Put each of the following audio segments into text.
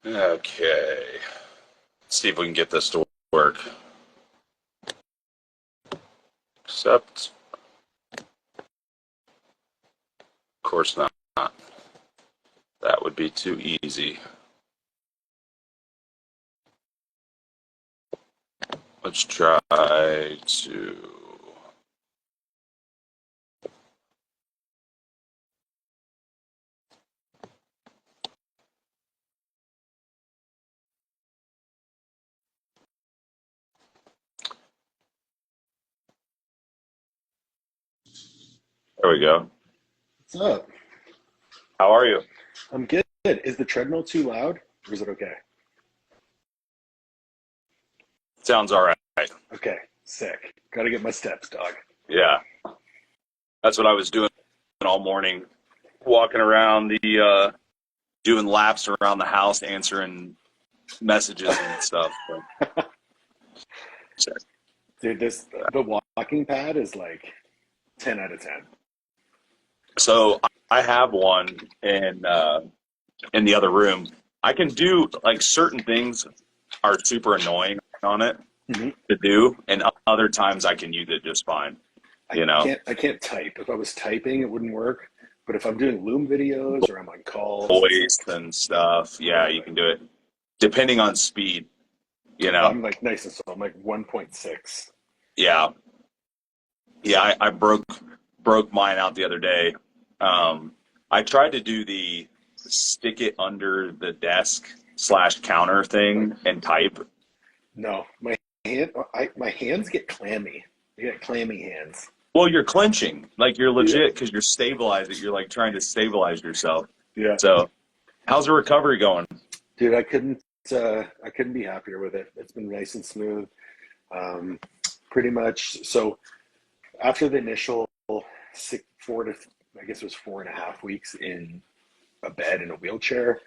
Okay. Let's see if we can get this to work. Except, of course not. That would be too easy. Let's try to. There we go. What's up? How are you? I'm good. Is the treadmill too loud or is it okay? Sounds all right. Okay, sick. Gotta get my steps, dog. Yeah, that's what I was doing all morning, walking around doing laps around the house, answering messages and stuff. So, Dude, the walking pad is like 10 out of 10. so I have one in the other room. I can do like certain things are super annoying on it hmm to do, and other times I can use it just fine. I You know, can't I can't type. If I was typing, it wouldn't work. But if I'm doing Loom videos or I'm on calls, it's voice like and stuff. Yeah, you totally. can do it depending on speed. You Oh, know, I'm like nice and slow. I'm like 1.6. yeah, yeah. So I broke mine out the other day. I tried to do the stick it under the desk slash counter thing and type. no, my hands get clammy. I get clammy hands. Well, you're clenching, like you're Yeah, legit because you're stabilizing. You're like trying to stabilize yourself. yeah. So, how's the recovery going? Dude, I couldn't be happier with it. It's been nice and smooth. Um, Pretty much. So after the initial 4 to, I guess it was 4.5 weeks in a bed in a wheelchair,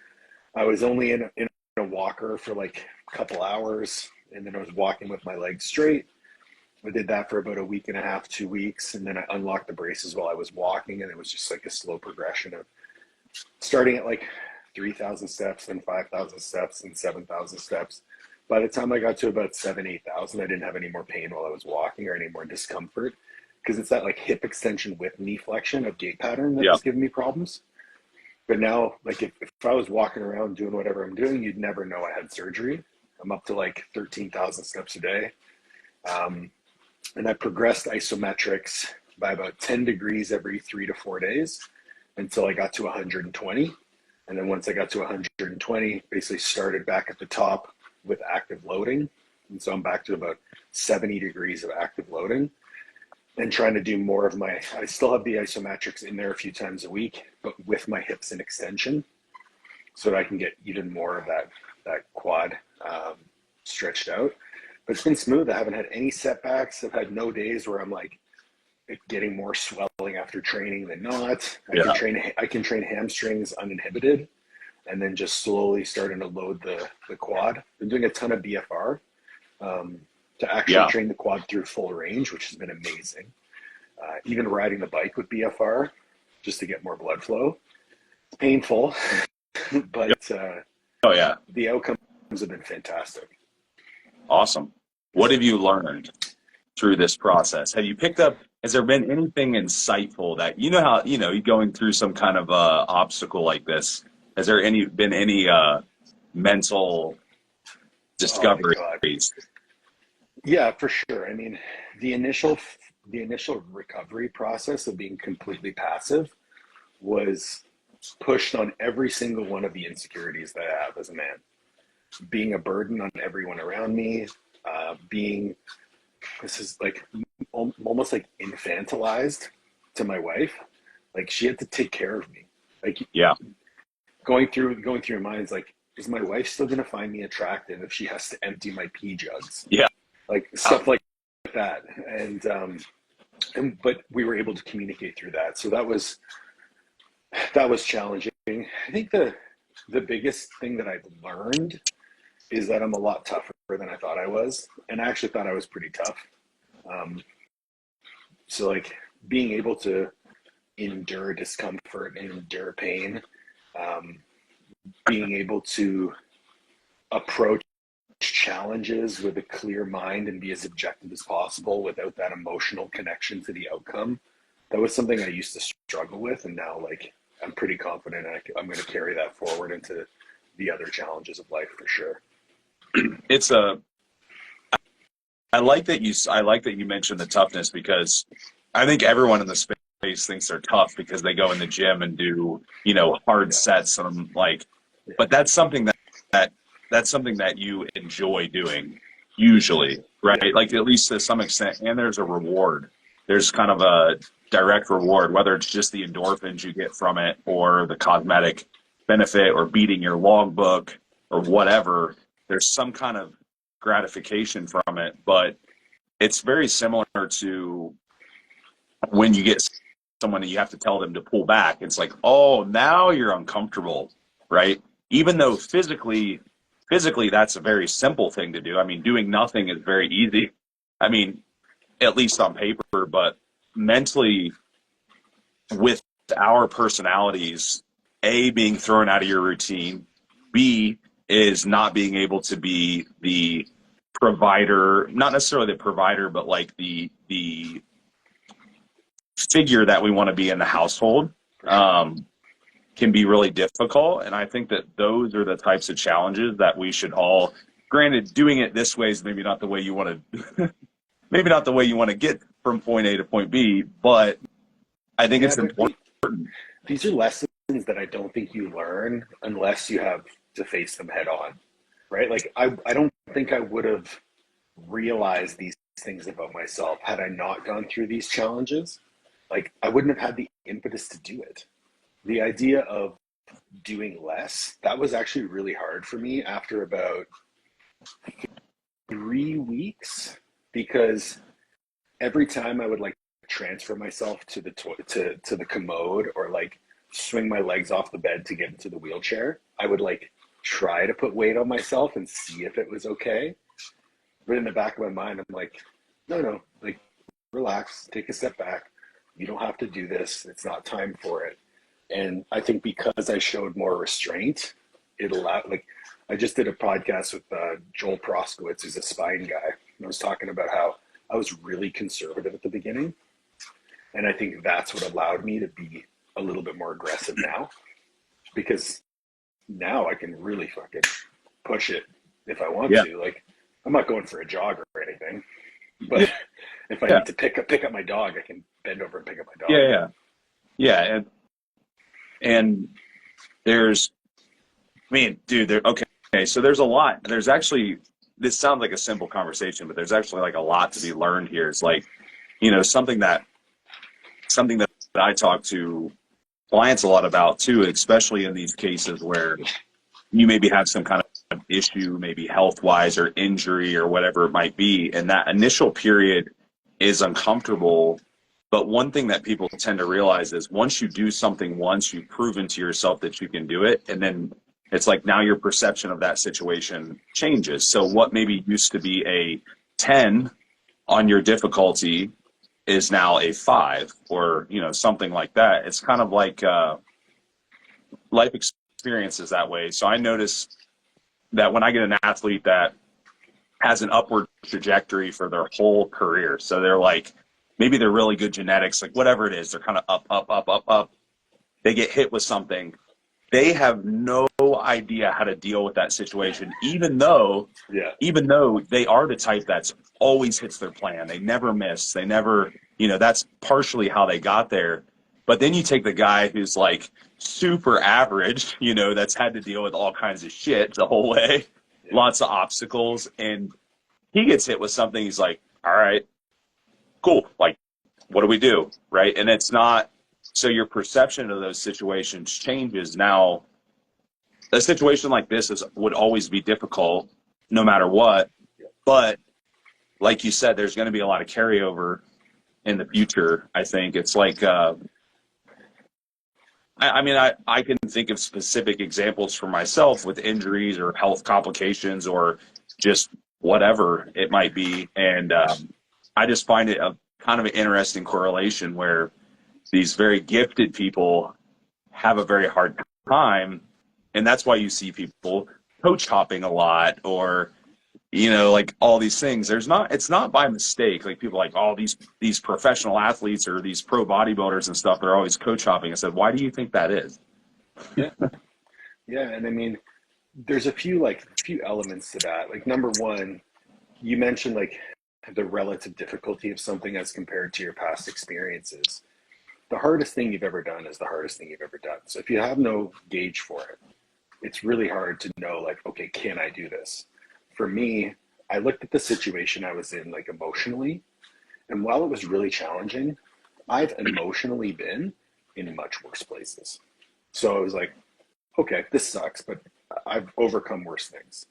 I was only in a walker for like a couple hours, and then I was walking with my legs straight. I did that for about a week and a half, 2 weeks, and then I unlocked the braces while I was walking, and it was just like a slow progression of starting at like 3,000 steps, then 5,000 steps, and 7,000 steps. By the time I got to about 8,000, I didn't have any more pain while I was walking or any more discomfort because it's that like hip extension with knee flexion of gait pattern that Yeah, was giving me problems. But now, like if I was walking around doing whatever I'm doing, you'd never know I had surgery. I'm up to like 13,000 steps a day. Um, and I progressed isometrics by about 10 degrees every 3 to 4 days until I got to 120. And then once I got to 120, basically started back at the top with active loading. And so I'm back to about 70 degrees of active loading and trying to do more of I still have the isometrics in there a few times a week, but with my hips in extension so that I can get even more of that quad stretched out. But it's been smooth. I haven't had any setbacks. I've had no days where I'm like getting more swelling after training than not. yeah, I can train hamstrings uninhibited and then just slowly starting to load the quad. Been doing a ton of BFR um, to actually yeah, train the quad through full range, which has been amazing. Even riding the bike with BFR just to get more blood flow. It's painful, yeah. but Oh yeah, the outcomes have been fantastic. awesome. What have you learned through this process? Have you picked up? Has there been anything insightful that you know how you're going through some kind of obstacle like this? Has there been any mental Oh my discoveries? god. Yeah, for sure. I mean, the initial the initial recovery process of being completely passive was pushed on every single one of the insecurities that I have as a man. Being a burden on everyone around me, being this is like almost like infantilized to my wife. Like she had to take care of me. Like Yeah, going through your mind is like, is my wife still gonna find me attractive if she has to empty my pee jugs? yeah, Like stuff like that. And but we were able to communicate through that. So that was challenging. I think the biggest thing that I've learned is that I'm a lot tougher than I thought I was, and I actually thought I was pretty tough. Um, so like being able to endure discomfort and endure pain, um, being able to approach challenges with a clear mind and be as objective as possible without that emotional connection to the outcome. That was something I used to struggle with, and now like I'm pretty confident I'm going to carry that forward into the other challenges of life for sure. It's a I like that you mentioned the toughness, because I think everyone in the space thinks they're tough because they go in the gym and do, hard sets and like, but that's something that's something that you enjoy doing usually, right? Like at least to some extent, and there's a reward. There's kind of a direct reward, whether it's just the endorphins you get from it or the cosmetic benefit or beating your logbook or whatever. There's some kind of gratification from it, but it's very similar to when you get someone and you have to tell them to pull back. It's like, oh, now you're uncomfortable, right? Even though physically that's a very simple thing to do. I mean, doing nothing is very easy. I mean, at least on paper, but mentally with our personalities, A, being thrown out of your routine, B, is not being able to be the provider, not necessarily the provider, but like the figure that we want to be in the household, can be really difficult. And I think that those are the types of challenges that we should all, granted, doing it this way is maybe not the way you want to, maybe not the way you want to get from point A to point B, but I think it's important. These are lessons that I don't think you learn unless you have to face them head on, right? Like I don't think I would have realized these things about myself had I not gone through these challenges. Like I wouldn't have had the impetus to do it. The idea of doing less, that was actually really hard for me after about 3 weeks, because every time I would like transfer myself to the to the commode or like swing my legs off the bed to get into the wheelchair, I would like try to put weight on myself and see if it was okay. But in the back of my mind, I'm like, no, like relax, take a step back. You don't have to do this. It's not time for it. And I think because I showed more restraint, it allowed, like, I just did a podcast with Joel Proskowitz, who's a spine guy. And I was talking about how I was really conservative at the beginning. And I think that's what allowed me to be a little bit more aggressive now, because now I can really fucking push it if I want to. Like, I'm not going for a jog or anything, but if I need to pick up my dog, I can bend over and pick up my dog. Yeah. And there's, I mean, dude, okay, so there's a lot. There's actually, this sounds like a simple conversation, but there's actually like a lot to be learned here. It's like, something that I talk to clients a lot about too, especially in these cases where you maybe have some kind of issue, maybe health-wise or injury or whatever it might be. And that initial period is uncomfortable. But one thing that people tend to realize is once you do something once, you've proven to yourself that you can do it. And then it's like now your perception of that situation changes. So what maybe used to be a 10 on your difficulty is now a 5 or, something like that. It's kind of like life experiences that way. So I notice that when I get an athlete that has an upward trajectory for their whole career, so they're like, maybe they're really good genetics, like whatever it is, they're kind of up. They get hit with something. They have no idea how to deal with that situation, even though they are the type that's always hits their plan. They never miss. They never, that's partially how they got there. But then you take the guy who's like super average, that's had to deal with all kinds of shit the whole way, lots of obstacles, and he gets hit with something. He's like, all right, cool. Like, what do we do? Right. And it's not, so your perception of those situations changes. Now, a situation like this would always be difficult no matter what. But like you said, there's going to be a lot of carryover in the future. I think it's like, I can think of specific examples for myself with injuries or health complications or just whatever it might be. And I just find it a kind of an interesting correlation where these very gifted people have a very hard time. And that's why you see people coach hopping a lot, or you know, like all these things. It's not by mistake. Like people are like, oh, these professional athletes or these pro bodybuilders and stuff, they're always coach hopping. I said, why do you think that is? Yeah. Yeah. And I mean, there's a few elements to that. Like number one, you mentioned like the relative difficulty of something as compared to your past experiences. The hardest thing you've ever done is the hardest thing you've ever done. So if you have no gauge for it, it's really hard to know like, okay, can I do this? For me, I looked at the situation I was in like emotionally, and while it was really challenging, I've emotionally been in much worse places. So I was like, okay, this sucks, but I've overcome worse things.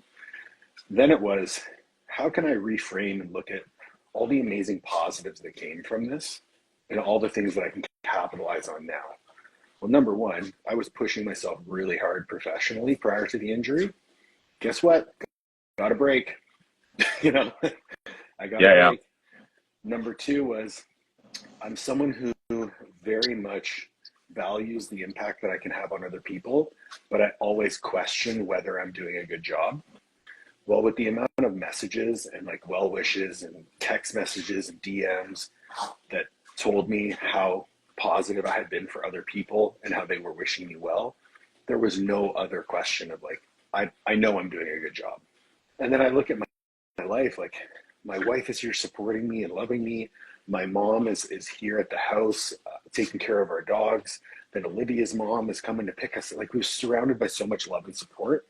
Then it was, how can I reframe and look at all the amazing positives that came from this and all the things that I can capitalize on now? Well, number one, I was pushing myself really hard professionally prior to the injury. Guess what? Got a break. You know, I got a break. Number two was, I'm someone who very much values the impact that I can have on other people, but I always question whether I'm doing a good job. Well, with the amount of messages and like well wishes and text messages and DMs that told me how positive I had been for other people and how they were wishing me well, there was no other question of like, I know I'm doing a good job. And then I look at my life, like my wife is here supporting me and loving me. My mom is here at the house taking care of our dogs. Then Olivia's mom is coming to pick us. Like we were surrounded by so much love and support.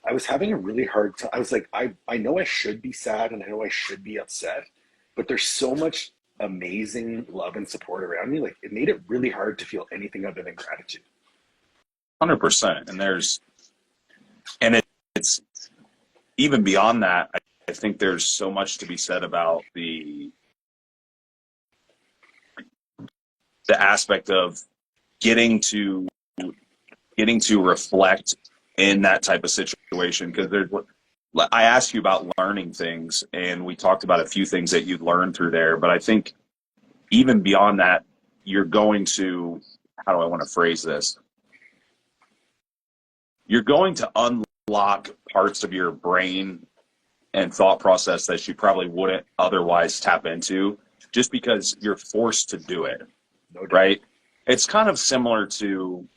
I was having a really hard time. I was like, I know I should be sad and I know I should be upset, but there's so much amazing love and support around me. Like it made it really hard to feel anything other than gratitude. 100%. And it's even beyond that. I think there's so much to be said about the aspect of getting to reflect in that type of situation. Because I asked you about learning things, and we talked about a few things that you'd learned through there. But I think even beyond that, you're going to, how do I want to phrase this? You're going to unlock parts of your brain and thought process that you probably wouldn't otherwise tap into, just because you're forced to do it, right? It's kind of similar to,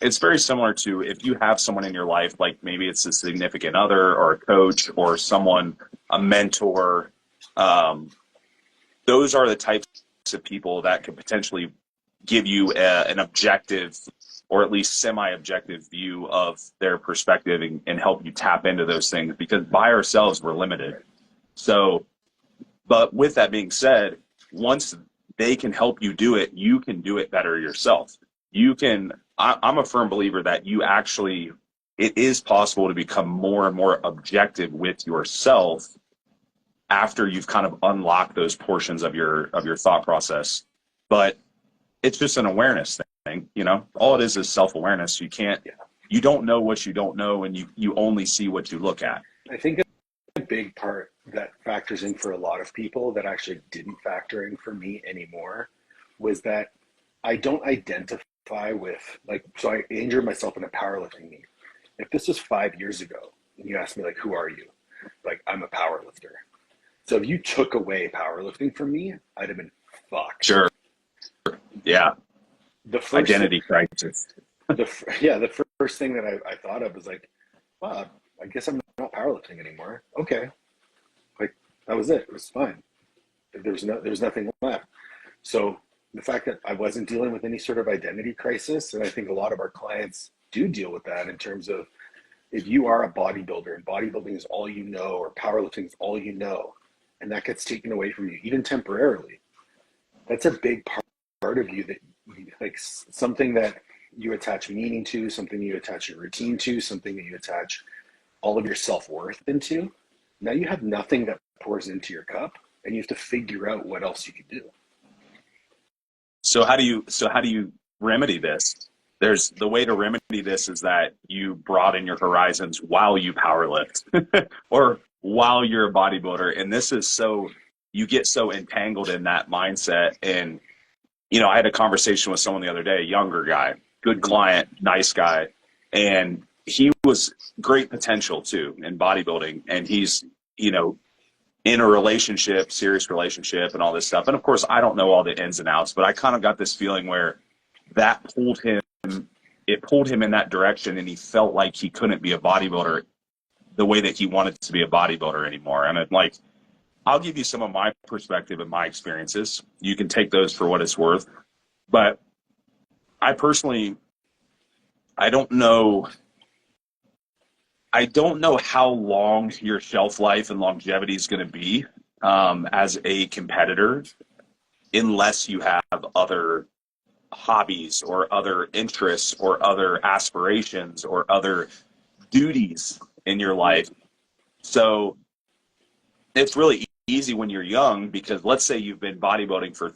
it's very similar to if you have someone in your life, like maybe it's a significant other or a coach or someone, a mentor. Those are the types of people that could potentially give you an objective or at least semi-objective view of their perspective and help you tap into those things, because by ourselves we're limited. So, but with that being said, once they can help you do it, you can do it better yourself. You can, I'm a firm believer that it is possible to become more and more objective with yourself after you've kind of unlocked those portions of your thought process. But it's just an awareness thing, you know. All it is self-awareness. You don't know what you don't know, and you only see what you look at. I think a big part that factors in for a lot of people that actually didn't factor in for me anymore was that I don't identify with, like, so I injured myself in a powerlifting meet. If this was 5 years ago and you asked me like, who are you? Like, I'm a powerlifter. So if you took away powerlifting from me, I'd have been fucked. Sure. Yeah. Identity crisis. The first thing that I thought of was like, wow, I guess I'm not powerlifting anymore. Okay. Like that was it. It was fine. There was nothing left. So the fact that I wasn't dealing with any sort of identity crisis, and I think a lot of our clients do deal with that in terms of, if you are a bodybuilder and bodybuilding is all you know, or powerlifting is all you know, and that gets taken away from you, even temporarily, that's a big part of you that, like, something that you attach meaning to, something you attach your routine to, something that you attach all of your self-worth into. Now you have nothing that pours into your cup, and you have to figure out what else you can do. So how do you remedy this? There's the way to remedy this is that you broaden your horizons while you powerlift or while you're a bodybuilder. And this is you get so entangled in that mindset. And, you know, I had a conversation with someone the other day, a younger guy, good client, nice guy. And he was great potential too in bodybuilding, and he's, you know, in a relationship, serious relationship and all this stuff. And of course, I don't know all the ins and outs, but I kind of got this feeling where that it pulled him in that direction, and he felt like he couldn't be a bodybuilder the way that he wanted to be a bodybuilder anymore. And I'm like, I'll give you some of my perspective and my experiences. You can take those for what it's worth. But I personally, I don't know how long your shelf life and longevity is going to be as a competitor, unless you have other hobbies or other interests or other aspirations or other duties in your life. So it's really easy when you're young, because let's say you've been bodybuilding for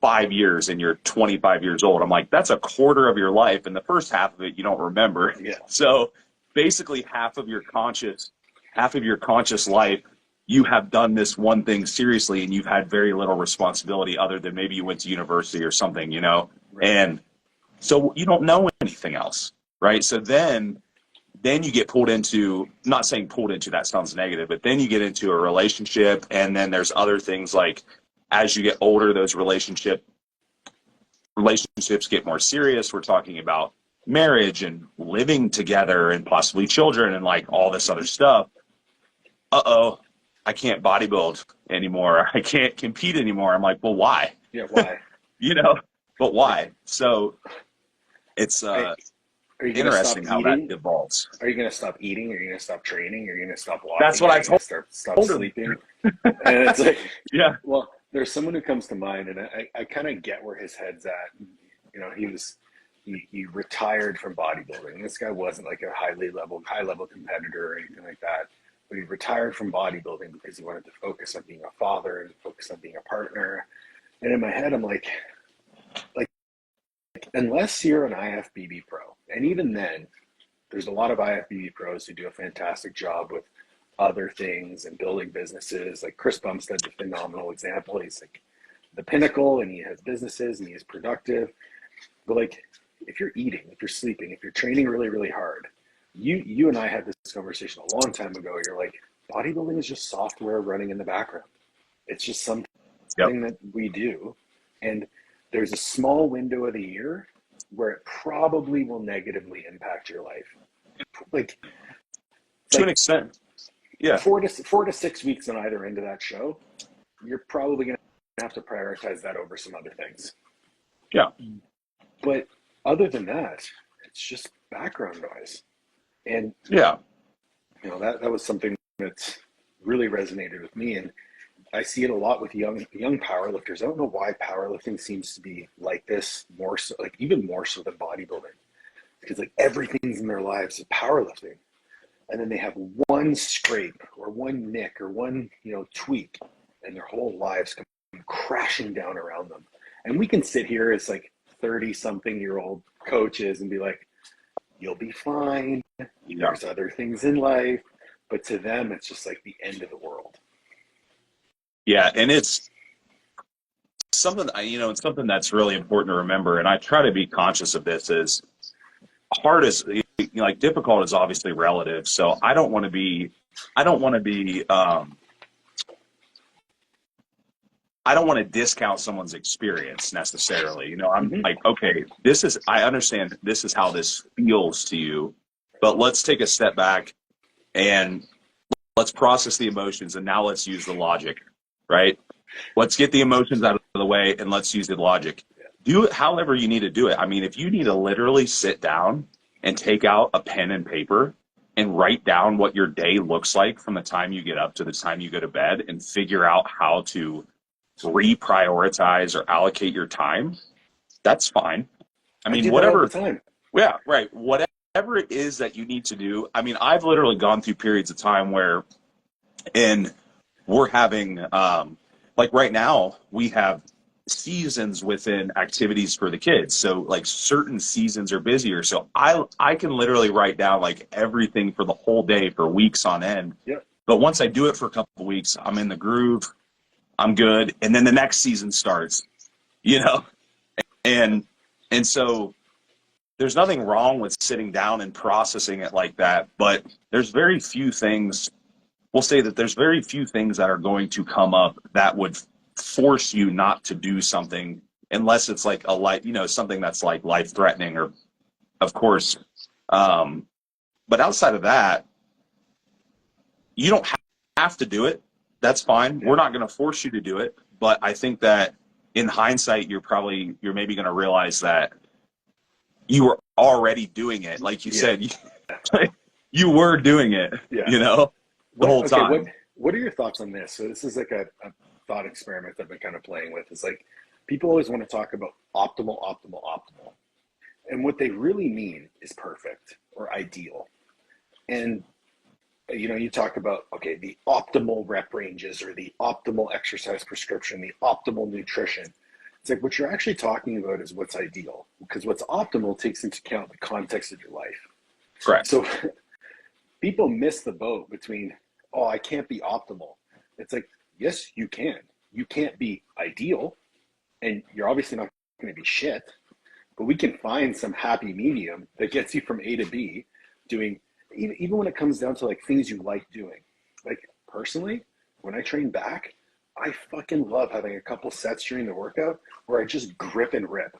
5 years and you're 25 years old. I'm like, that's a quarter of your life, and the first half of it you don't remember. Yeah. So basically half of your conscious life, you have done this one thing seriously, and you've had very little responsibility other than maybe you went to university or something, you know? Right. And so you don't know anything else, right? So then you get pulled into, not saying pulled into, that sounds negative, but then you get into a relationship, and then there's other things like, as you get older, those relationships get more serious. We're talking about marriage and living together and possibly children and like all this other stuff. I can't bodybuild anymore. I can't compete anymore. I'm like, well, why? Yeah, why? You know, but why? So it's Are you interesting how that evolves. Are you going to stop eating? Are you going to stop training? Are you going to stop walking? That's what I told stop sleeping. And it's like, yeah. Well, there's someone who comes to mind, and I kind of get where his head's at. You know, he retired from bodybuilding. This guy wasn't like a high level competitor or anything like that. But he retired from bodybuilding because he wanted to focus on being a father and focus on being a partner. And in my head, I'm like, unless you're an IFBB pro, and even then, there's a lot of IFBB pros who do a fantastic job with other things and building businesses. Like Chris Bumstead's a phenomenal example. He's like the pinnacle, and he has businesses, and he is productive. But like, if you're eating, if you're sleeping, if you're training really, really hard, you and I had this conversation a long time ago. You're like, bodybuilding is just software running in the background. It's just something that we do. And there's a small window of the year where it probably will negatively impact your life. Like, to an extent. Yeah. 4 to 6 weeks on either end of that show, you're probably going to have to prioritize that over some other things. Yeah. But other than that, it's just background noise. And yeah, you know, that was something that really resonated with me. And I see it a lot with young powerlifters. I don't know why powerlifting seems to be like this more so, like even more so than bodybuilding, because like everything's in their lives is powerlifting. And then they have one scrape or one nick or one, you know, tweak, and their whole lives come crashing down around them. And we can sit here as like 30-something-year-old coaches and be like, you'll be fine. There's other things in life. But to them, it's just like the end of the world. Yeah, and it's something, you know, it's something that's really important to remember. And I try to be conscious of this. Is hard as, like, difficult is obviously relative. So I don't want to be I don't want to discount someone's experience necessarily. You know, I'm like, okay, I understand this is how this feels to you, but let's take a step back and let's process the emotions, and now let's use the logic, right? Let's get the emotions out of the way, and let's use the logic. Do it however you need to do it. I mean, if you need to literally sit down and take out a pen and paper and write down what your day looks like from the time you get up to the time you go to bed, and figure out how to reprioritize or allocate your time, that's fine. I mean, whatever. Yeah, right. Whatever it is that you need to do. I mean, I've literally gone through periods of time where, and we're having, like right now, we have seasons within activities for the kids. So like certain seasons are busier. So I can literally write down like everything for the whole day for weeks on end. Yep. But once I do it for a couple of weeks, I'm in the groove. I'm good. And then the next season starts, you know? And so there's nothing wrong with sitting down and processing it like that, but there's very few things, we'll say that there's very few things that are going to come up that would force you not to do something unless it's like a life, something that's like life threatening or of course. But outside of that, you don't have to do it. That's fine. We're not going to force you to do it. But I think that in hindsight, you're maybe going to realize that you were already doing it. Like you said, you were doing it, the whole time. What are your thoughts on this? So this is like a thought experiment that I've been kind of playing with. It's like people always want to talk about optimal. And what they really mean is perfect or ideal. And you talk about, okay, the optimal rep ranges or the optimal exercise prescription, the optimal nutrition. It's like what you're actually talking about is what's ideal, because what's optimal takes into account the context of your life. Correct. So people miss the boat between, oh, I can't be optimal. It's like, yes, you can. You can't be ideal, and you're obviously not going to be shit, but we can find some happy medium that gets you from A to B doing, even when it comes down to like things you like doing. Like personally, when I train back, I fucking love having a couple sets during the workout where I just grip and rip.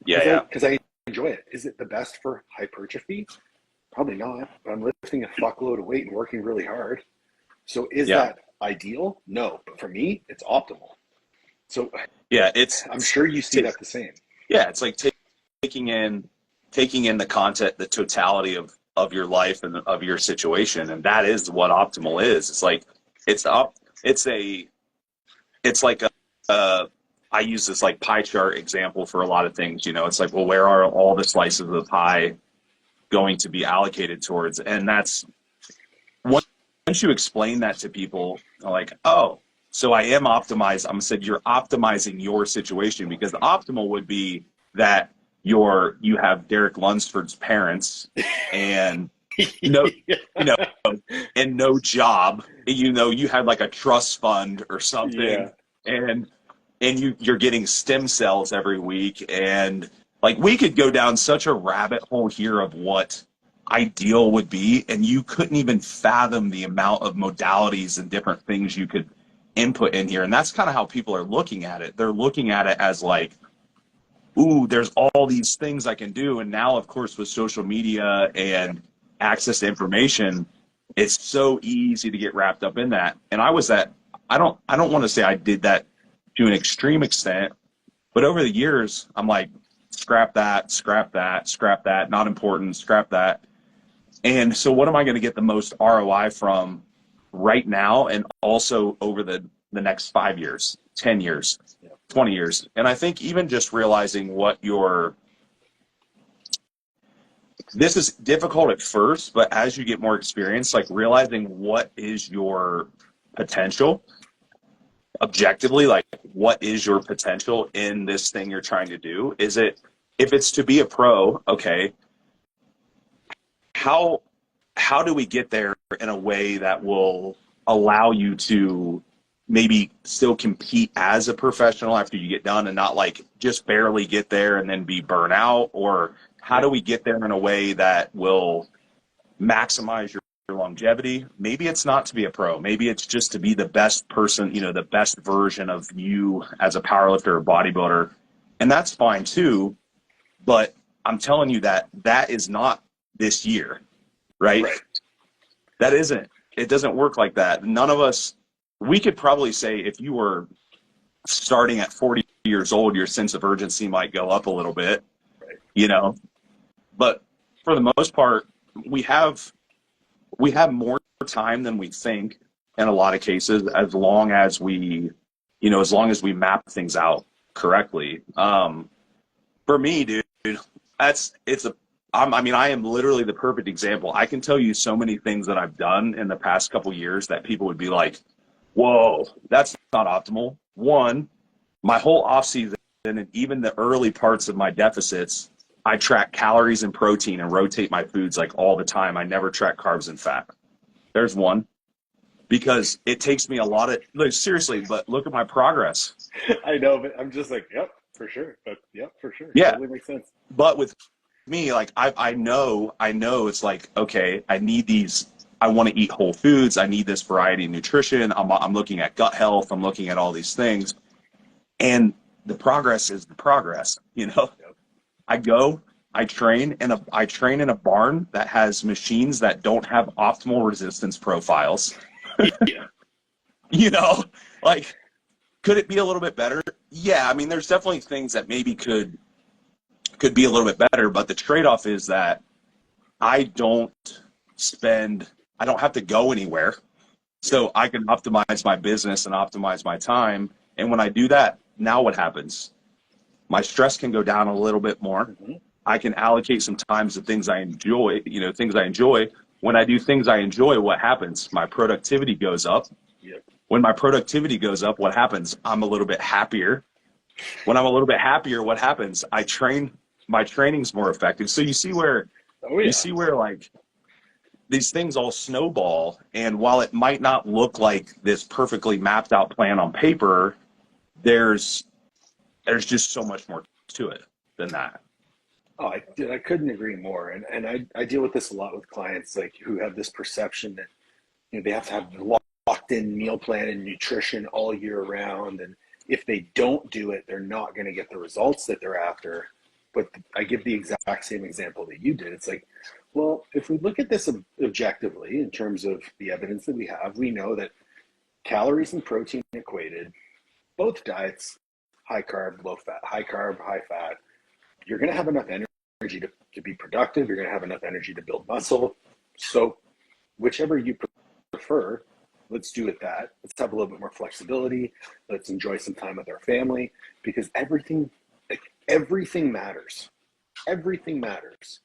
Because I enjoy it. Is it the best for hypertrophy? Probably not, but I'm lifting a fuckload of weight and working really hard. So is that ideal? No, but for me, it's optimal. So I'm sure you see that the same. Yeah, it's like taking in the content, the totality of your life and of your situation, and that is what optimal is. It's like it's like I use this like pie chart example for a lot of things. It's like, well, where are all the slices of the pie going to be allocated towards? And that's once you explain that to people, they're like, oh, so I am optimized. I'm said you're optimizing your situation, because the optimal would be that you have Derek Lunsford's parents and and no job, you had like a trust fund or something, and you're getting stem cells every week, and like we could go down such a rabbit hole here of what ideal would be, and you couldn't even fathom the amount of modalities and different things you could input in here. And that's kind of how people are looking at it. They're looking at it as like, ooh, there's all these things I can do. And now, of course, with social media and access to information, it's so easy to get wrapped up in that. And I don't want to say I did that to an extreme extent, but over the years, I'm like, scrap that, not important, scrap that. And so what am I going to get the most ROI from right now and also over the next 5 years, 10 years, 20 years? And I think even just realizing this is difficult at first, but as you get more experience, like realizing what is your potential objectively, like what is your potential in this thing you're trying to do? If it's to be a pro, okay, how do we get there in a way that will allow you to maybe still compete as a professional after you get done and not like just barely get there and then be burnt out? Or how do we get there in a way that will maximize your longevity? Maybe it's not to be a pro. Maybe it's just to be the best person, the best version of you as a powerlifter or bodybuilder. And that's fine too. But I'm telling you that is not this year, right? That isn't. It doesn't work like that. None of us, we could probably say if you were starting at 40 years old, your sense of urgency might go up a little bit, but for the most part, we have more time than we think in a lot of cases, as long as we map things out correctly. For me, dude, I am literally the perfect example. I can tell you so many things that I've done in the past couple years that people would be like, whoa, that's not optimal. One, my whole off season and even the early parts of my deficits, I track calories and protein and rotate my foods like all the time. I never track carbs and fat. There's one, because it takes me a lot of, like, seriously, but look at my progress. I know, but I'm just like, yep, for sure. But yep, for sure. Yeah. Totally makes sense. But with me, like I know it's like, okay, I need these, I want to eat whole foods. I need this variety of nutrition. I'm looking at gut health. I'm looking at all these things. And the progress is the progress, you know. Yep. I go, I train in a barn that has machines that don't have optimal resistance profiles. Yeah. You know, like, could it be a little bit better? Yeah, I mean, there's definitely things that maybe could be a little bit better, but the trade-off is that I don't I don't have to go anywhere. So I can optimize my business and optimize my time. And when I do that, now what happens? My stress can go down a little bit more. Mm-hmm. I can allocate some time to things I enjoy, things I enjoy. When I do things I enjoy, what happens? My productivity goes up. Yep. When my productivity goes up, what happens? I'm a little bit happier. When I'm a little bit happier, what happens? My training's more effective. So you see where, Oh, yeah. like, these things all snowball. And while it might not look like this perfectly mapped out plan on paper, there's just so much more to it than that. Oh, I couldn't agree more. And I deal with this a lot with clients like who have this perception that they have to have locked in meal plan and nutrition all year round. And if they don't do it, they're not going to get the results that they're after. But I give the exact same example that you did. It's like, well, if we look at this objectively in terms of the evidence that we have, we know that calories and protein equated, both diets, high carb, low fat, high carb, high fat, you're going to have enough energy to be productive. You're going to have enough energy to build muscle. So whichever you prefer, let's do it that. Let's have a little bit more flexibility. Let's enjoy some time with our family, because everything matters. Everything matters.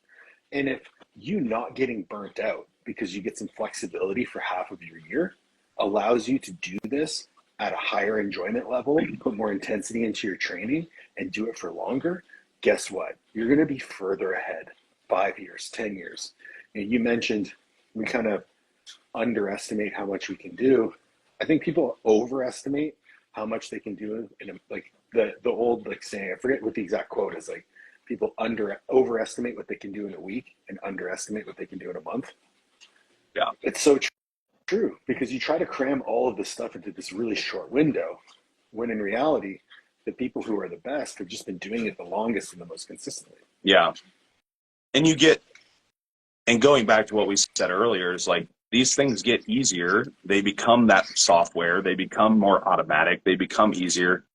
And if you not getting burnt out because you get some flexibility for half of your year allows you to do this at a higher enjoyment level, put more intensity into your training and do it for longer, guess what? You're going to be further ahead, 5 years, 10 years. And you mentioned we kind of underestimate how much we can do. I think people overestimate how much they can do in like the old like saying, I forget what the exact quote is, like people overestimate what they can do in a week and underestimate what they can do in a month. Yeah. It's so true, because you try to cram all of this stuff into this really short window, when in reality, the people who are the best have just been doing it the longest and the most consistently. Yeah. And going back to what we said earlier, is like, these things get easier. They become that software. They become more automatic. They become easier.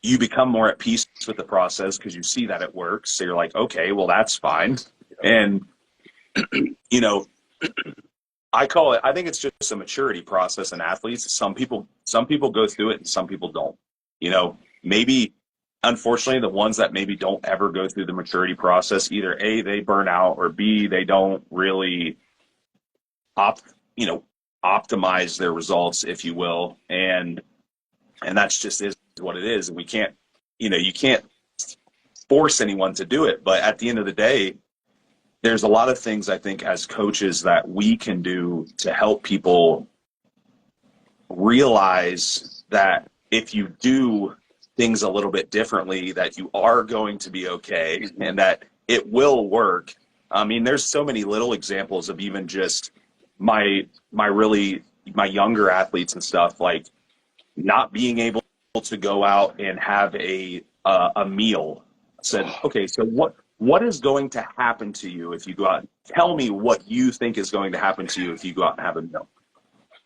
You become more at peace with the process because you see that it works. So you're like, okay, well, that's fine. And, I think it's just a maturity process in athletes. Some people go through it and some people don't. Maybe, unfortunately, the ones that maybe don't ever go through the maturity process, either A, they burn out, or B, they don't really optimize their results, if you will. And that's just is what it is. And we can't, you can't force anyone to do it. But at the end of the day, there's a lot of things I think as coaches that we can do to help people realize that if you do things a little bit differently, that you are going to be okay and that it will work. I mean, there's so many little examples of even just my younger athletes and stuff, like not being able to go out and have a meal. I said, okay, so what is going to happen to you if you go out? Tell me what you think is going to happen to you if you go out and have a meal.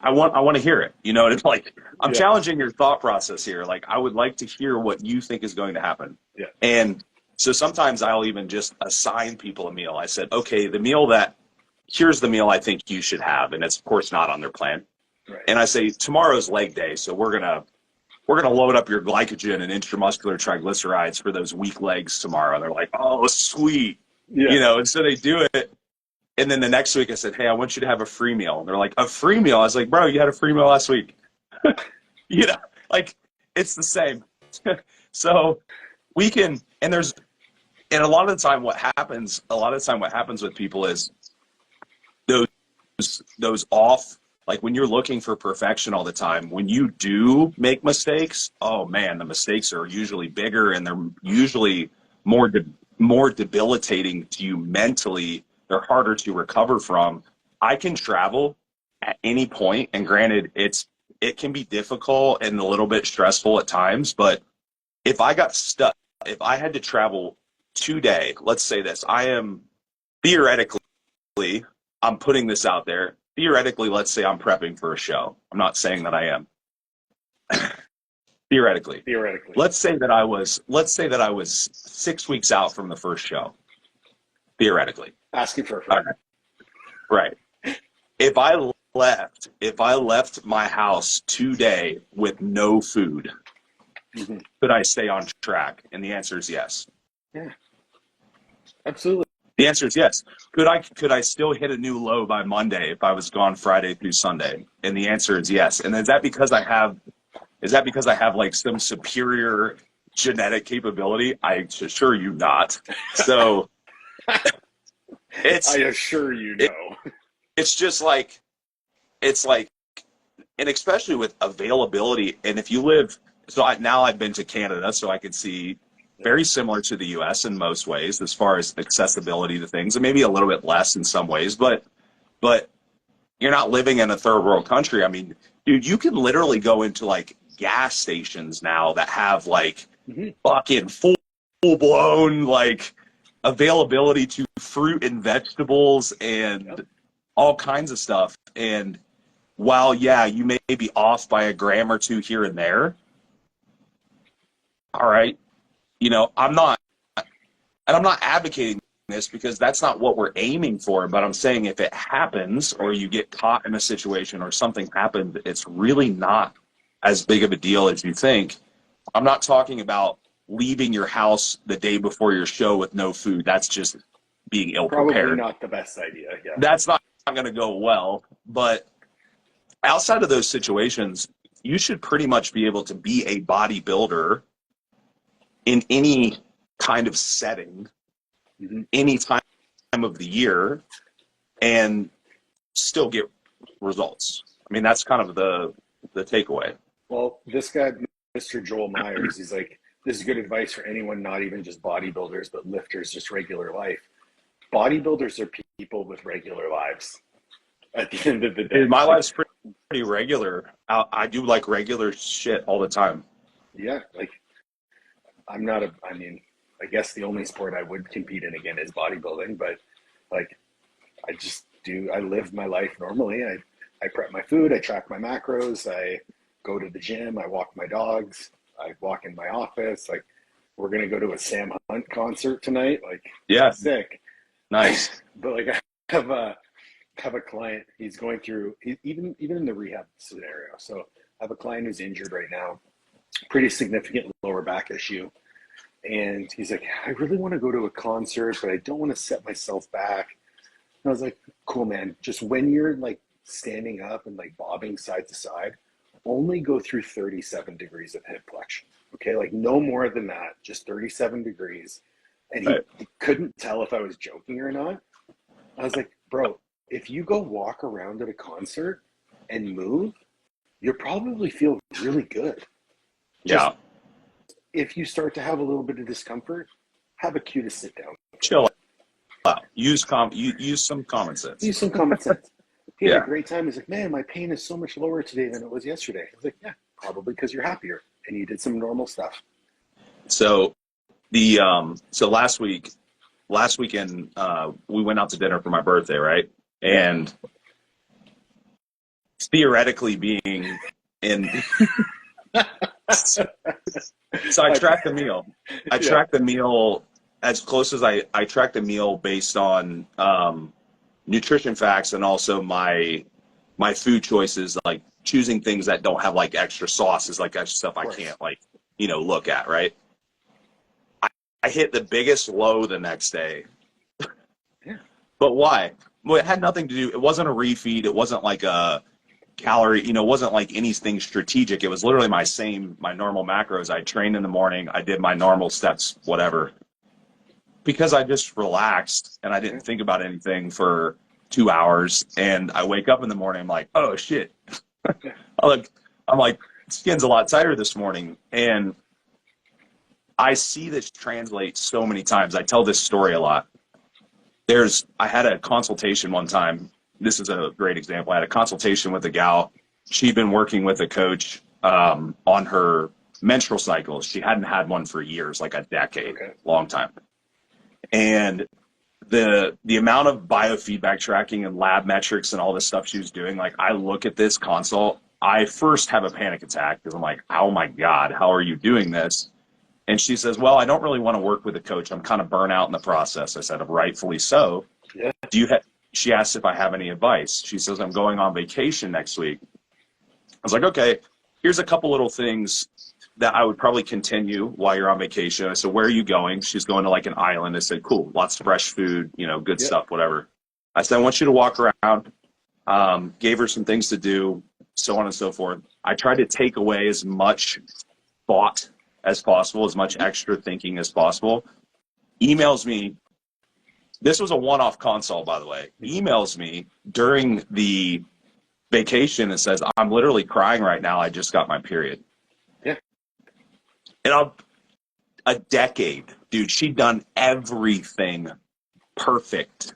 I want to hear it. It's like, I'm challenging your thought process here. Like, I would like to hear what you think is going to happen. Yeah. And so sometimes I'll even just assign people a meal. I said, okay, here's the meal I think you should have. And it's of course not on their plan. Right. And I say, tomorrow's leg day. So we're going to load up your glycogen and intramuscular triglycerides for those weak legs tomorrow. And they're like, oh, sweet. Yeah. And so they do it. And then the next week I said, hey, I want you to have a free meal. And they're like, a free meal? I was like, bro, you had a free meal last week. Like, it's the same. So we can, and a lot of the time what happens with people is those off, like when you're looking for perfection all the time, when you do make mistakes, oh man, the mistakes are usually bigger and they're usually more more debilitating to you mentally. They're harder to recover from. I can travel at any point, and granted, it can be difficult and a little bit stressful at times, but if I got stuck, if I had to travel today, let's say this, I am theoretically, I'm putting this out there. Theoretically, let's say I'm prepping for a show. I'm not saying that I am. Theoretically. Let's say that I was 6 weeks out from the first show. Theoretically. Asking for a friend. Right. If I left my house today with no food, could I stay on track? And the answer is yes. Yeah. Absolutely. The answer is yes. Could I still hit a new low by Monday if I was gone Friday through Sunday? And the answer is yes. And is that because I have like some superior genetic capability? I assure you not. So I assure you no. It's just like, and especially with availability. And if you live, now I've been to Canada, so I could see very similar to the US in most ways as far as accessibility to things, and maybe a little bit less in some ways, but you're not living in a third world country. I mean, dude, you can literally go into like gas stations now that have like fucking full blown like availability to fruit and vegetables and all kinds of stuff. And while, yeah, you may be off by a gram or two here and there, all right, you know, I'm not advocating this because that's not what we're aiming for, but I'm saying if it happens or you get caught in a situation or something happened, it's really not as big of a deal as you think. I'm not talking about leaving your house the day before your show with no food. That's just being ill-prepared. Probably not the best idea, yeah. That's not going to go well, but outside of those situations, you should pretty much be able to be a bodybuilder in any kind of setting, any time of the year, and still get results. I mean, that's kind of the takeaway. Well, this guy, Mr. Joel Myers, he's like, this is good advice for anyone, not even just bodybuilders, but lifters, just regular life. Bodybuilders are people with regular lives at the end of the day. Dude, my life's pretty regular. I do like regular shit all the time. Yeah, like I guess the only sport I would compete in again is bodybuilding, but like I live my life normally. I prep my food, I track my macros, I go to the gym, I walk my dogs, I walk in my office. Like, we're gonna go to a Sam Hunt concert tonight. Like, yeah, sick, nice. But like, I have a client. He's going through even in the rehab scenario. So I have a client who's injured right now, pretty significant lower back issue, and he's like, I really want to go to a concert, but I don't want to set myself back. And I was like, cool, man. Just when you're like standing up and like bobbing side to side, only go through 37 degrees of hip flexion. Okay, like no more than that, just 37 degrees. And he couldn't tell if I was joking or not. I was like, bro, if you go walk around at a concert and move, you'll probably feel really good. Yeah. If you start to have a little bit of discomfort, have a cue to sit down. Chill out. Use some common sense. Use some common sense. He had a great time. He's like, man, my pain is so much lower today than it was yesterday. I was like, yeah, probably because you're happier and you did some normal stuff. So last weekend we went out to dinner for my birthday, right? And theoretically being in so I tracked the meal. I tracked the meal as close as I tracked the meal based on nutrition facts and also my food choices, like choosing things that don't have like extra sauces, like extra stuff I can't like, look at, right? I hit the biggest low the next day. Yeah. But why? Well, it had nothing to do, it wasn't a refeed, it wasn't like a calorie, it wasn't like anything strategic. It was literally my normal macros. I trained in the morning, I did my normal steps, whatever. Because I just relaxed and I didn't think about anything for 2 hours, and I wake up in the morning, I'm like, oh shit. I'm like, skin's a lot tighter this morning. And I see this translate so many times. I tell this story a lot. I had a consultation one time. This is a great example. I had a consultation with a gal. She'd been working with a coach on her menstrual cycles. She hadn't had one for years, like a decade, Okay. long time. And the amount of biofeedback tracking and lab metrics and all this stuff she was doing, like I look at this consult, I first have a panic attack because I'm like, oh my God, how are you doing this? And she says, well, I don't really want to work with a coach. I'm kind of burnt out in the process. I said, rightfully so. Yeah. She asked if I have any advice. She says, I'm going on vacation next week. I was like, okay, here's a couple little things that I would probably continue while you're on vacation. I said, where are you going? She's going to like an island. I said, cool, lots of fresh food, good stuff, whatever. I said, I want you to walk around. Gave her some things to do, so on and so forth. I tried to take away as much thought as possible, as much extra thinking as possible. Emails me. This was a one-off consult, by the way. Emails me during the vacation and says, I'm literally crying right now. I just got my period. Yeah. And a decade, dude, she'd done everything perfect,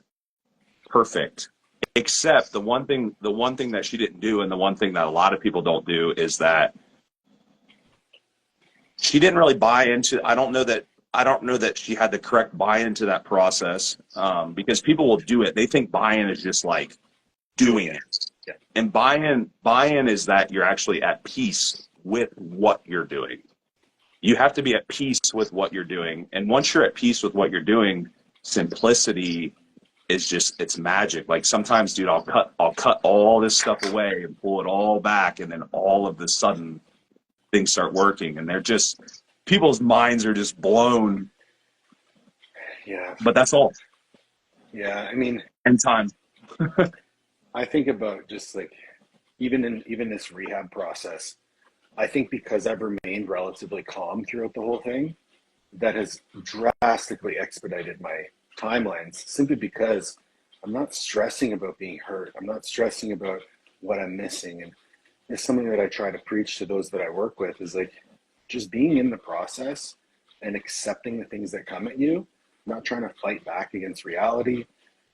except the one thing that she didn't do, and the one thing that a lot of people don't do, is that she didn't really buy into. I don't know that she had the correct buy-in to that process, because people will do it. They think buy-in is just like doing it. Yeah. And buy-in is that you're actually at peace with what you're doing. You have to be at peace with what you're doing. And once you're at peace with what you're doing, simplicity is just, it's magic. Like sometimes, dude, I'll cut all this stuff away and pull it all back, and then all of a sudden things start working, and they're just, people's minds are just blown. Yeah. But that's all. Yeah. I mean, and time. I think about just like, even this rehab process, I think because I've remained relatively calm throughout the whole thing, that has drastically expedited my timelines, simply because I'm not stressing about being hurt. I'm not stressing about what I'm missing. And it's something that I try to preach to those that I work with, is like, just being in the process and accepting the things that come at you, not trying to fight back against reality.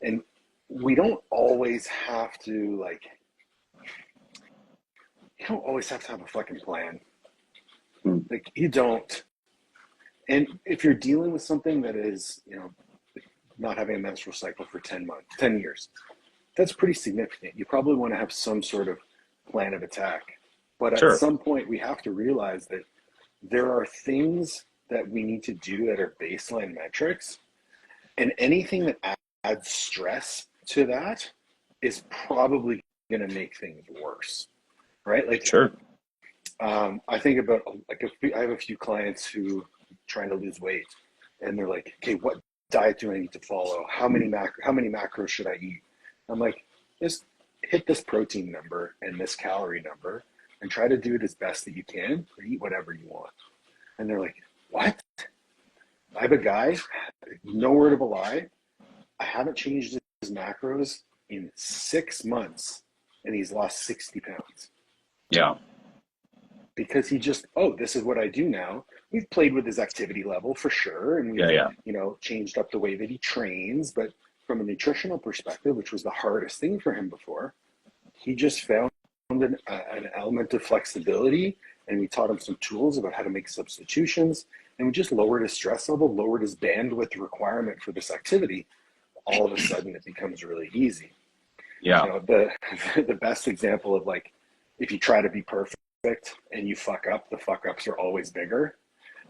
And we don't always have to have a fucking plan. Like, you don't. And if you're dealing with something that is, not having a menstrual cycle for 10 years, that's pretty significant. You probably want to have some sort of plan of attack. But Sure. At some point, we have to realize that there are things that we need to do that are baseline metrics, and anything that adds stress to that is probably going to make things worse, right? Like, Sure. I think about, I have a few clients who are trying to lose weight, and they're like, okay, what diet do I need to follow? How many macros should I eat? I'm like, just hit this protein number and this calorie number, and try to do it as best that you can, or eat whatever you want. And they're like, what? I have a guy, no word of a lie, I haven't changed his macros in 6 months, and he's lost 60 pounds. Yeah. Because he just, this is what I do now. We've played with his activity level for sure, and we've changed up the way that he trains. But from a nutritional perspective, which was the hardest thing for him before, he just found an element of flexibility, and we taught him some tools about how to make substitutions, and we just lowered his stress level, lowered his bandwidth requirement for this activity. All of a sudden, it becomes really easy. Yeah. The best example of, like, if you try to be perfect and you fuck up, the fuck ups are always bigger.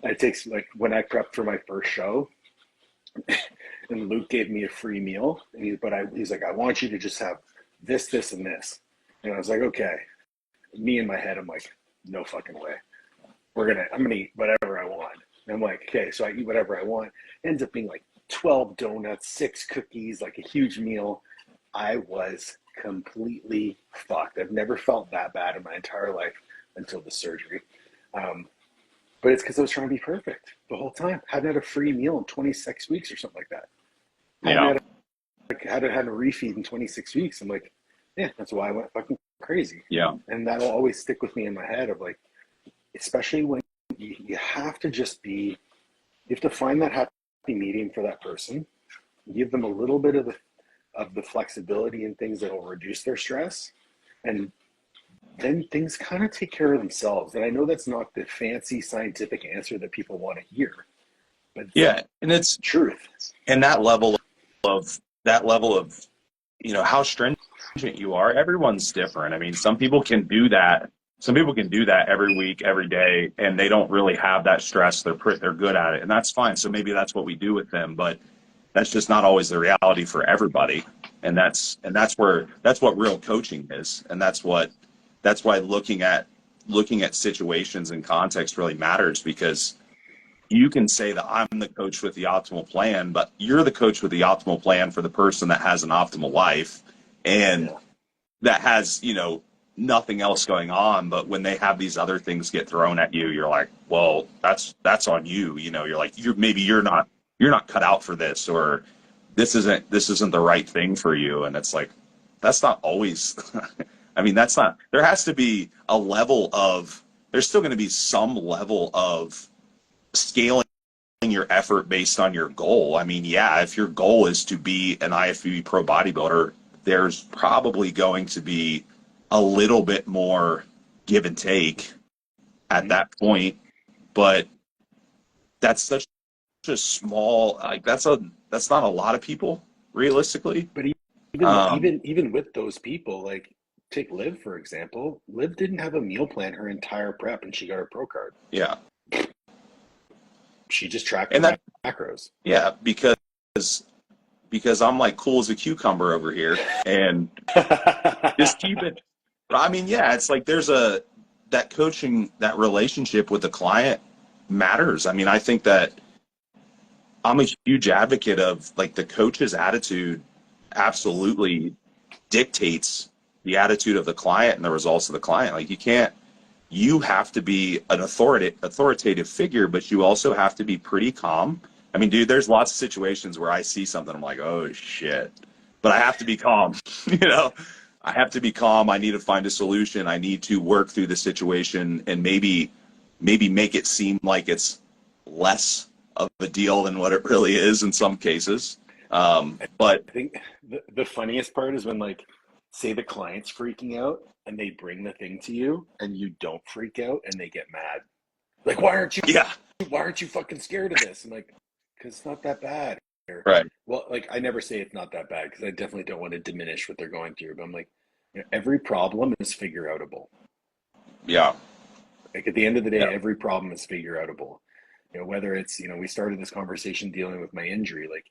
And it takes, like, when I prepped for my first show, and Luke gave me a free meal, and he's like, I want you to just have this, this, and this. And I was like, okay. Me in my head, I'm like, no fucking way. I'm gonna eat whatever I want. And I'm like, okay, so I eat whatever I want. Ends up being like 12 donuts, 6 cookies, like a huge meal. I was completely fucked. I've never felt that bad in my entire life until the surgery. But it's because I was trying to be perfect the whole time. Hadn't had a free meal in 26 weeks or something like that. Hadn't had a refeed in 26 weeks. I'm like, yeah, that's why I went fucking crazy. Yeah. And that'll always stick with me in my head of, like, especially when you have to just be You have to find that happy medium for that person, give them a little bit of the flexibility and things that will reduce their stress, and then things kind of take care of themselves. And I know that's not the fancy scientific answer that people want to hear, but it's Yeah, and it's truth. and that level of how stringent you are. Everyone's different. I mean, some people can do that. Some people can do that every week, every day, and they don't really have that stress. They're good at it, and that's fine. So maybe that's what we do with them, but that's just not always the reality for everybody. And that's what real coaching is, and that's why looking at situations and context really matters, because you can say that I'm the coach with the optimal plan, but you're the coach with the optimal plan for the person that has an optimal life and Yeah. that has, nothing else going on. But when they have these other things get thrown at you, you're like, well, that's on you. You're like, you're not cut out for this, or this isn't the right thing for you. And it's like, that's not always, I mean, there has to be there's still going to be some level of scaling your effort based on your goal. I mean, yeah, if your goal is to be an IFBB pro bodybuilder, there's probably going to be a little bit more give and take at that point. But that's such a small, like that's not a lot of people realistically. But even with those people, like take Liv for example. Liv didn't have a meal plan her entire prep, and she got her pro card. Yeah. She just tracked And her macros. Yeah, because I'm like cool as a cucumber over here and just keep it. But I mean, yeah, it's like that coaching, that relationship with the client matters. I mean, I think that I'm a huge advocate of like the coach's attitude absolutely dictates the attitude of the client and the results of the client. Like you have to be an authoritative figure, but you also have to be pretty calm. I mean, dude, there's lots of situations where I see something, I'm like, oh shit, but I have to be calm. I have to be calm. I need to find a solution. I need to work through the situation and maybe make it seem like it's less of a deal than what it really is in some cases. But I think the funniest part is when, like, say the client's freaking out and they bring the thing to you and you don't freak out and they get mad. Like, why aren't you fucking scared of this? I'm like, because it's not that bad. right. Well, like, I never say it's not that bad because I definitely don't want to diminish what they're going through. But I'm like, every problem is figure outable. Yeah. Like at the end of the day, Yeah. every problem is figure outable. Whether it's, we started this conversation dealing with my injury. Like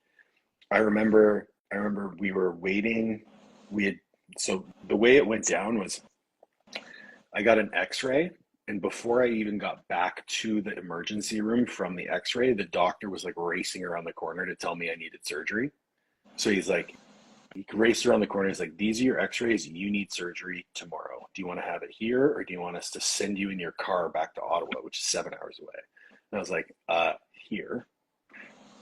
I remember we were waiting. So the way it went down was I got an x-ray, and before I even got back to the emergency room from the x-ray, the doctor was like racing around the corner to tell me I needed surgery. So he raced around the corner. He's like, these are your x-rays. You need surgery tomorrow. Do you want to have it here, or do you want us to send you in your car back to Ottawa, which is 7 hours away? And I was like, here.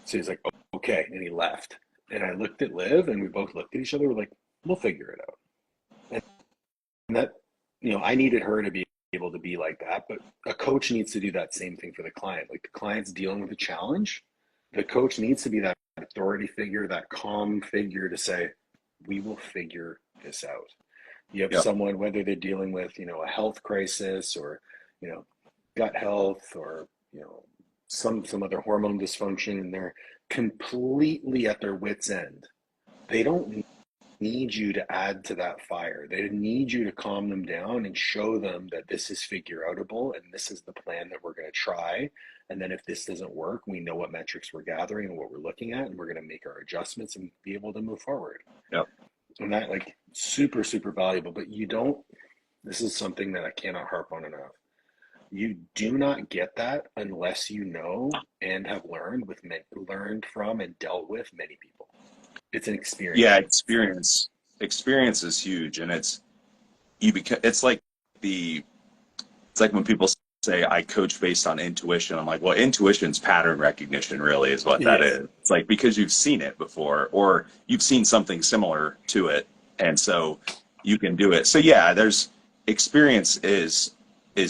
So he's like, okay. And he left. And I looked at Liv, and we both looked at each other. We're like, we'll figure it out. And that, I needed her to be able to be like that, but a coach needs to do that same thing for the client. Like the client's dealing with a challenge. The coach needs to be that authority figure, that calm figure to say, we will figure this out. You have someone, whether they're dealing with, a health crisis or, gut health or, some other hormone dysfunction, and they're completely at their wit's end. They don't need you to add to that fire. They need you to calm them down and show them that this is figure outable and this is the plan that we're going to try. And then if this doesn't work, we know what metrics we're gathering and what we're looking at, and we're going to make our adjustments and be able to move forward. Yep. And that, like, super, super valuable. But this is something that I cannot harp on enough. You do not get that unless you know and have learned from and dealt with many people. It's an experience. Yeah, experience is huge, and it's like when people say I coach based on intuition. I'm like, well, intuition's pattern recognition, really, is what that is. It's like because you've seen it before, or you've seen something similar to it, and so you can do it. So yeah, there's experience is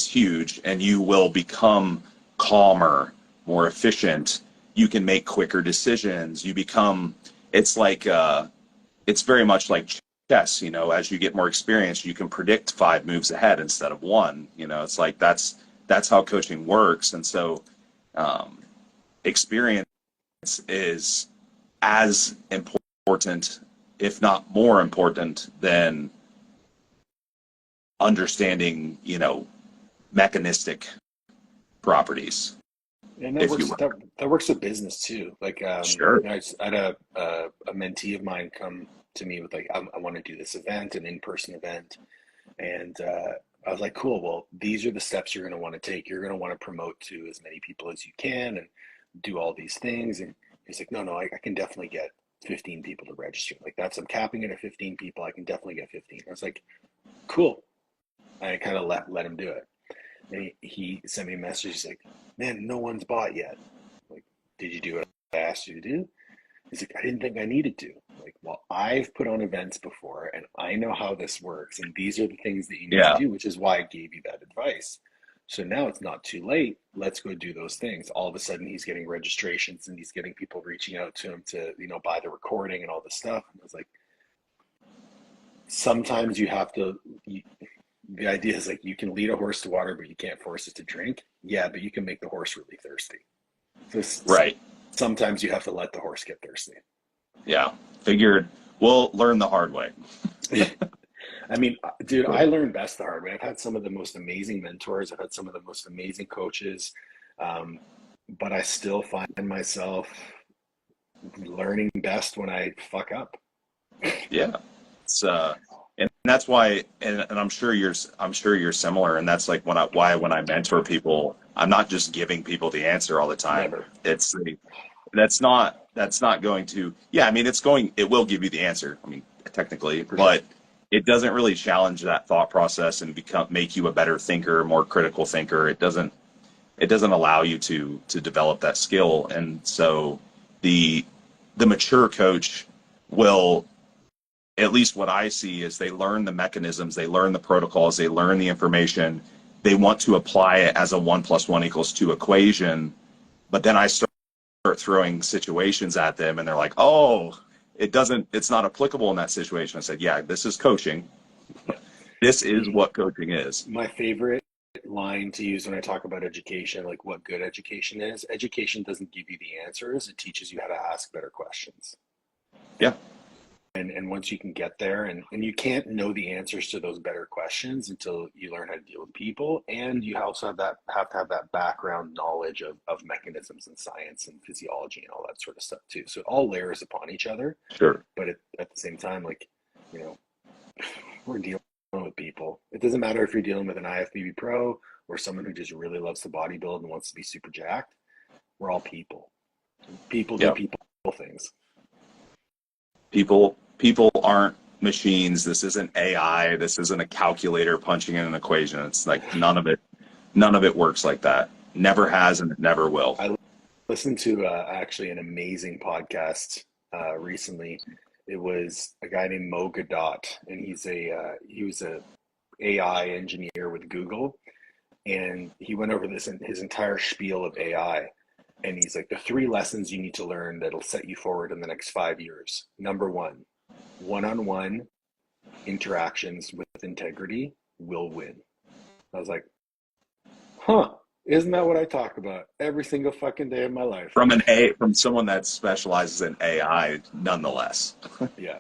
huge, and you will become calmer, more efficient, you can make quicker decisions. You become, it's like, it's very much like chess, you know, as you get more experience, you can predict 5 moves ahead instead of 1, you know, it's like, that's how coaching works. And so, experience is as important, if not more important, than understanding, you know, mechanistic properties. And that works with business too. Like, Sure. I had a mentee of mine come to me with like, I want to do this event, an in-person event, and I was like, cool. Well, these are the steps you're going to want to take. You're going to want to promote to as many people as you can, and do all these things. And he's like, no, I can definitely get 15 people to register. Like I'm capping it at 15 people. I can definitely get 15. I was like, cool. I kind of let him do it. And he sent me a message. He's like, man, no one's bought yet. Like, did you do what I asked you to do? He's like, I didn't think I needed to. Like, well, I've put on events before and I know how this works. And these are the things that you need to do, which is why I gave you that advice. So now it's not too late. Let's go do those things. All of a sudden he's getting registrations and he's getting people reaching out to him to, you know, buy the recording and all this stuff. And I was like, sometimes you have to, the idea is like, you can lead a horse to water, but you can't force it to drink. Yeah, but you can make the horse really thirsty. So Right. Sometimes you have to let the horse get thirsty. Yeah. Figured we'll learn the hard way. I mean, dude, I learned best the hard way. I've had some of the most amazing mentors. I've had some of the most amazing coaches. But I still find myself learning best when I fuck up. Yeah. It's, and that's why, and I'm sure you're similar. And that's like when I mentor people, I'm not just giving people the answer all the time. Never. That's not going to, yeah, I mean, it will give you the answer. I mean, technically, but it doesn't really challenge that thought process and make you a better thinker, more critical thinker. It doesn't allow you to develop that skill. And so the mature coach will, at least what I see is they learn the mechanisms, they learn the protocols, they learn the information, they want to apply it as a 1 + 1 = 2 equation. But then I start throwing situations at them and they're like, oh, it's not applicable in that situation. I said, yeah, this is coaching. This is what coaching is. My favorite line to use when I talk about education, like what good education is, education doesn't give you the answers. It teaches you how to ask better questions. Yeah. And once you can get there, and you can't know the answers to those better questions until you learn how to deal with people. And you also have to have that background knowledge of mechanisms and science and physiology and all that sort of stuff too. So it all layers upon each other. Sure. But at the same time, like, you know, we're dealing with people. It doesn't matter if you're dealing with an IFBB pro or someone who just really loves to bodybuild and wants to be super jacked. We're all people. People do people things. People aren't machines. This isn't AI. This isn't a calculator punching in an equation. It's like none of it works like that. Never has, and it never will. I listened to actually an amazing podcast recently. It was a guy named Mo Gadot, and he was a AI engineer with Google, and he went over his entire spiel of AI. And he's like, the 3 lessons you need to learn that'll set you forward in the next 5 years. Number 1, one-on-one interactions with integrity will win. I was like, huh, isn't that what I talk about every single fucking day of my life? From someone that specializes in AI, nonetheless. Yeah,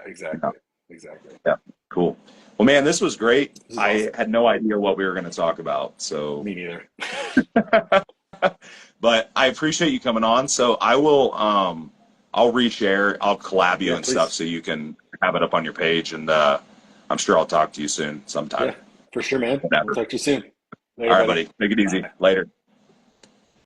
exactly. Exactly. Yeah, cool. Well, man, this was great. This is I awesome. had no idea what we were going to talk about. So Me neither. But I appreciate you coming on. So I will, I'll reshare, I'll collab you and please. stuff so you can have it up on your page. And I'm sure I'll talk to you soon sometime. Yeah, for sure, man. Whatever. I'll talk to you soon. Later, All right, buddy. Take it easy. Bye. Later.